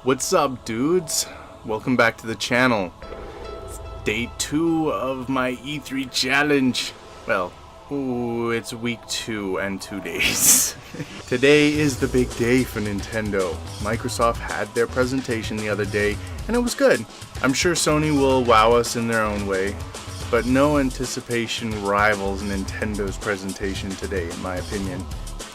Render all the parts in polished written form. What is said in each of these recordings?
What's up, dudes? Welcome back to the channel. It's day 2 of my E3 challenge. Well, it's week 2 and 2 days. Today is the big day for Nintendo. Microsoft had their presentation the other day, and it was good. I'm sure Sony will wow us in their own way, but no anticipation rivals Nintendo's presentation today, in my opinion.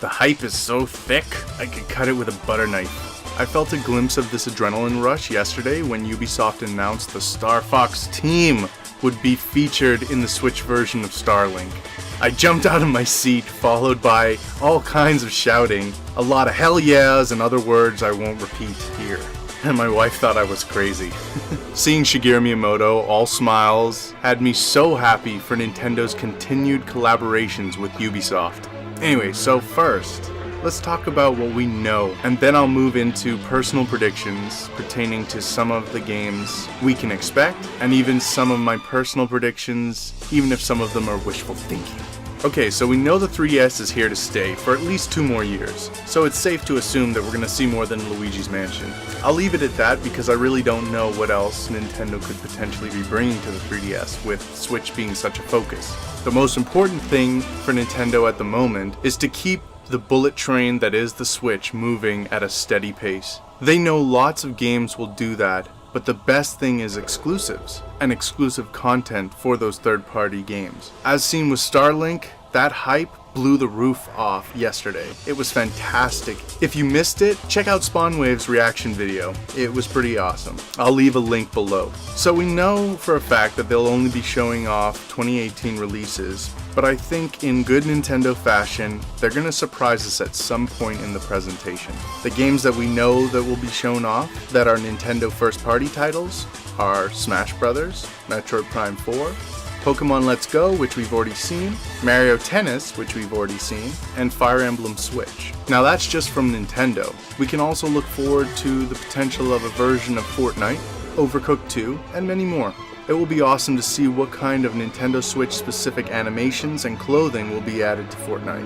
The hype is so thick, I could cut it with a butter knife. I felt a glimpse of this adrenaline rush yesterday when Ubisoft announced the Star Fox team would be featured in the Switch version of Starlink. I jumped out of my seat, followed by all kinds of shouting, a lot of hell yeahs and other words I won't repeat here. And my wife thought I was crazy. Seeing Shigeru Miyamoto, all smiles, had me so happy for Nintendo's continued collaborations with Ubisoft. Anyway, so first, let's talk about what we know, and then I'll move into personal predictions pertaining to some of the games we can expect, and even some of my personal predictions, even if some of them are wishful thinking. Okay, so we know the 3DS is here to stay for at least 2 more years, so it's safe to assume that we're going to see more than Luigi's Mansion. I'll leave it at that because I really don't know what else Nintendo could potentially be bringing to the 3DS, with Switch being such a focus. The most important thing for Nintendo at the moment is to keep the bullet train that is the Switch moving at a steady pace. They know lots of games will do that, but the best thing is exclusives, and exclusive content for those third-party games. As seen with Starlink, that hype blew the roof off yesterday. It was fantastic. If you missed it, check out SpawnWave's reaction video. It was pretty awesome. I'll leave a link below. So we know for a fact that they'll only be showing off 2018 releases, but I think in good Nintendo fashion, they're gonna surprise us at some point in the presentation. The games that we know that will be shown off that are Nintendo first-party titles are Smash Bros., Metroid Prime 4, Pokemon Let's Go, which we've already seen, Mario Tennis, which we've already seen, and Fire Emblem Switch. Now that's just from Nintendo. We can also look forward to the potential of a version of Fortnite, Overcooked 2, and many more. It will be awesome to see what kind of Nintendo Switch specific animations and clothing will be added to Fortnite.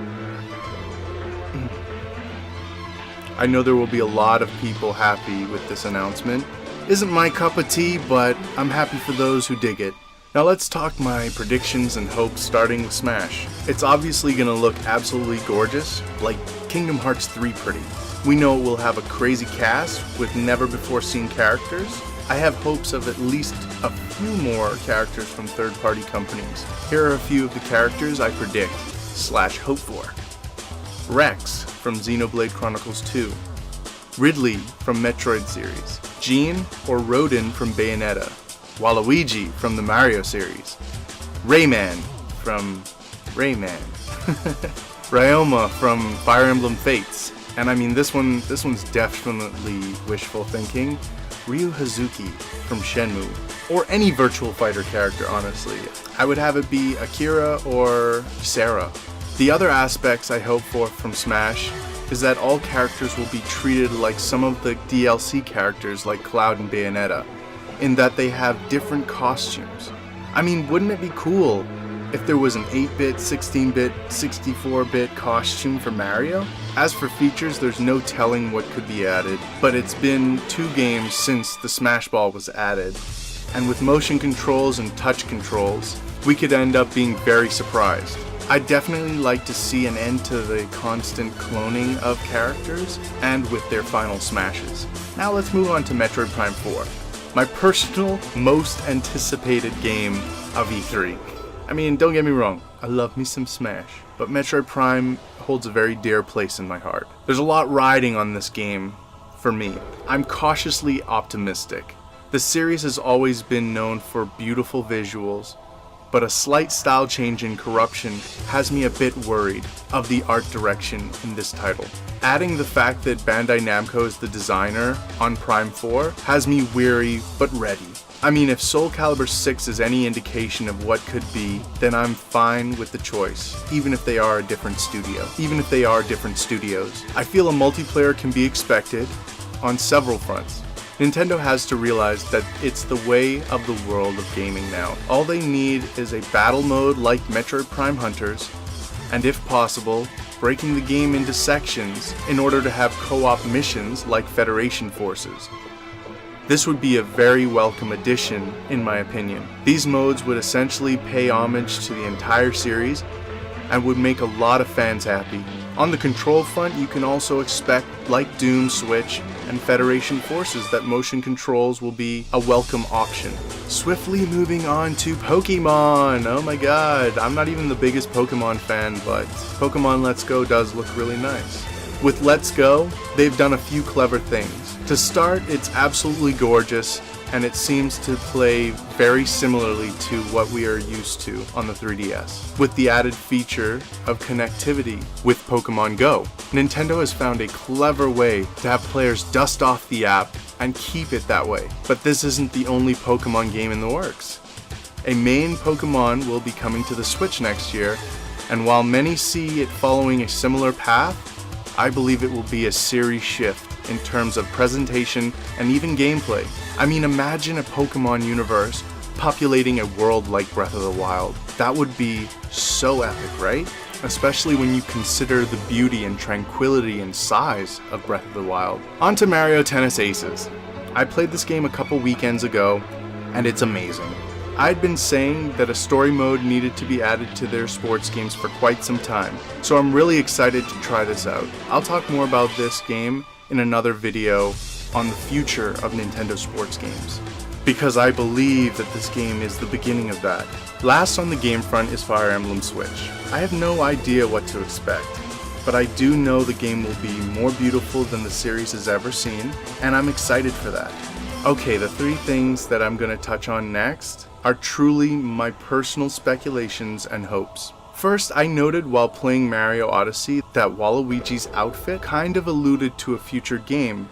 I know there will be a lot of people happy with this announcement. Isn't my cup of tea, but I'm happy for those who dig it. Now let's talk my predictions and hopes, starting with Smash. It's obviously gonna look absolutely gorgeous, like Kingdom Hearts 3 pretty. We know it will have a crazy cast with never before seen characters. I have hopes of at least a few more characters from third-party companies. Here are a few of the characters I predict / hope for. Rex from Xenoblade Chronicles 2. Ridley from Metroid series. Jean or Rodin from Bayonetta. Waluigi from the Mario series. Rayman from Rayman. Ryoma from Fire Emblem Fates. And I mean this one's definitely wishful thinking. Ryu Hazuki from Shenmue. Or any Virtual Fighter character, honestly. I would have it be Akira or Sarah. The other aspects I hope for from Smash is that all characters will be treated like some of the DLC characters like Cloud and Bayonetta, in that they have different costumes. I mean, wouldn't it be cool if there was an 8-bit, 16-bit, 64-bit costume for Mario? As for features, there's no telling what could be added, but it's been 2 games since the Smash Ball was added, and with motion controls and touch controls, we could end up being very surprised. I'd definitely like to see an end to the constant cloning of characters, and with their final smashes. Now let's move on to Metroid Prime 4. My personal, most anticipated game of E3. I mean, don't get me wrong, I love me some Smash, but Metroid Prime holds a very dear place in my heart. There's a lot riding on this game for me. I'm cautiously optimistic. The series has always been known for beautiful visuals, but a slight style change in Corruption has me a bit worried of the art direction in this title. Adding the fact that Bandai Namco is the designer on Prime 4 has me weary but ready. I mean, if Soul Calibur 6 is any indication of what could be, then I'm fine with the choice, even if they are a different studio. I feel a multiplayer can be expected on several fronts. Nintendo has to realize that it's the way of the world of gaming now. All they need is a battle mode like Metroid Prime Hunters, and if possible, breaking the game into sections in order to have co-op missions like Federation forces. This would be a very welcome addition, in my opinion. These modes would essentially pay homage to the entire series and would make a lot of fans happy. On the control front, you can also expect, like Doom, Switch, and Federation forces, that motion controls will be a welcome option. Swiftly moving on to Pokemon! Oh my god, I'm not even the biggest Pokemon fan, but Pokemon Let's Go does look really nice. With Let's Go, they've done a few clever things. To start, it's absolutely gorgeous, and it seems to play very similarly to what we are used to on the 3DS, with the added feature of connectivity with Pokemon Go. Nintendo has found a clever way to have players dust off the app and keep it that way. But this isn't the only Pokemon game in the works. A main Pokemon will be coming to the Switch next year, and while many see it following a similar path, I believe it will be a series shift in terms of presentation and even gameplay. I mean, imagine a Pokemon universe populating a world like Breath of the Wild. That would be so epic, right? Especially when you consider the beauty and tranquility and size of Breath of the Wild. On to Mario Tennis Aces. I played this game a couple weekends ago, and it's amazing. I'd been saying that a story mode needed to be added to their sports games for quite some time, so I'm really excited to try this out. I'll talk more about this game in another video on the future of Nintendo sports games, because I believe that this game is the beginning of that. Last on the game front is Fire Emblem Switch. I have no idea what to expect, but I do know the game will be more beautiful than the series has ever seen, and I'm excited for that. Okay, the three things that I'm going to touch on next are truly my personal speculations and hopes. First, I noted while playing Mario Odyssey that Waluigi's outfit kind of alluded to a future game.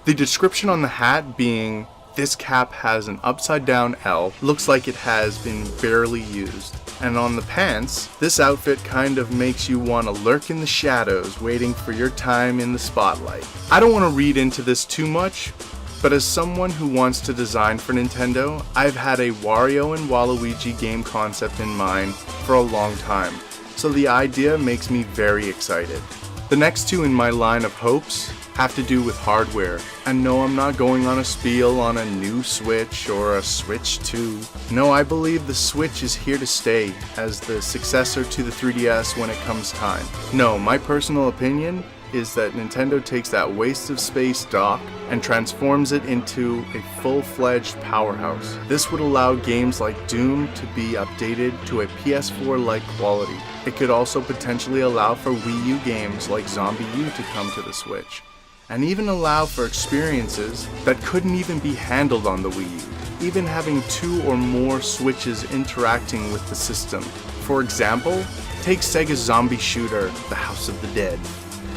The description on the hat being, "This cap has an upside down L, looks like it has been barely used." And on the pants, this outfit kind of makes you want to lurk in the shadows waiting for your time in the spotlight. I don't want to read into this too much, but as someone who wants to design for Nintendo, I've had a Wario and Waluigi game concept in mind for a long time, so the idea makes me very excited. The next two in my line of hopes have to do with hardware, and no, I'm not going on a spiel on a new Switch or a Switch 2. No, I believe the Switch is here to stay as the successor to the 3DS when it comes time. No, my personal opinion is that Nintendo takes that waste of space dock and transforms it into a full-fledged powerhouse. This would allow games like Doom to be updated to a PS4-like quality. It could also potentially allow for Wii U games like Zombie U to come to the Switch, and even allow for experiences that couldn't even be handled on the Wii U, even having two or more Switches interacting with the system. For example, take Sega's zombie shooter, The House of the Dead,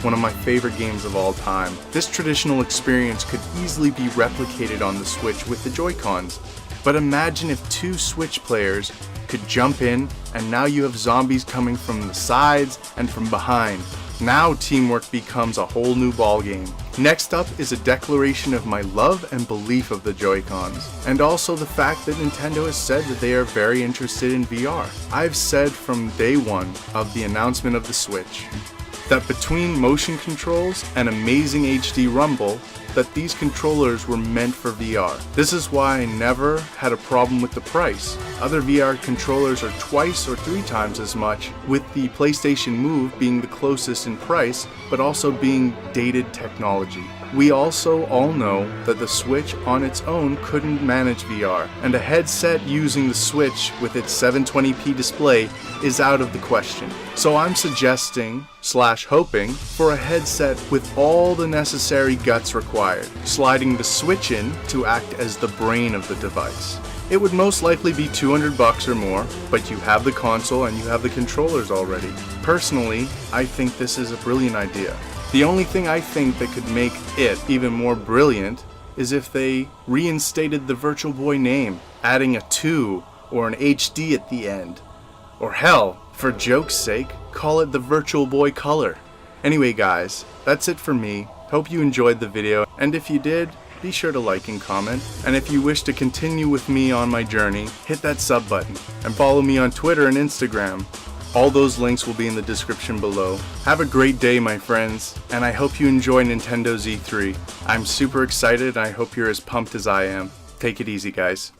one of my favorite games of all time. This traditional experience could easily be replicated on the Switch with the Joy-Cons, but imagine if two Switch players could jump in and now you have zombies coming from the sides and from behind. Now teamwork becomes a whole new ballgame. Next up is a declaration of my love and belief of the Joy-Cons, and also the fact that Nintendo has said that they are very interested in VR. I've said from day one of the announcement of the Switch that between motion controls and amazing HD rumble, that these controllers were meant for VR. This is why I never had a problem with the price. Other VR controllers are twice or three times as much, with the PlayStation Move being the closest in price, but also being dated technology. We also all know that the Switch on its own couldn't manage VR, and a headset using the Switch with its 720p display is out of the question. So I'm suggesting / hoping for a headset with all the necessary guts required, sliding the Switch in to act as the brain of the device. It would most likely be $200 or more, but you have the console and you have the controllers already. Personally, I think this is a brilliant idea. The only thing I think that could make it even more brilliant is if they reinstated the Virtual Boy name, adding a 2 or an HD at the end. Or hell, for joke's sake, call it the Virtual Boy Color. Anyway guys, that's it for me. Hope you enjoyed the video, and if you did, be sure to like and comment. And if you wish to continue with me on my journey, hit that sub button and follow me on Twitter and Instagram. All those links will be in the description below. Have a great day, my friends, and I hope you enjoy Nintendo's E3. I'm super excited, and I hope you're as pumped as I am. Take it easy, guys.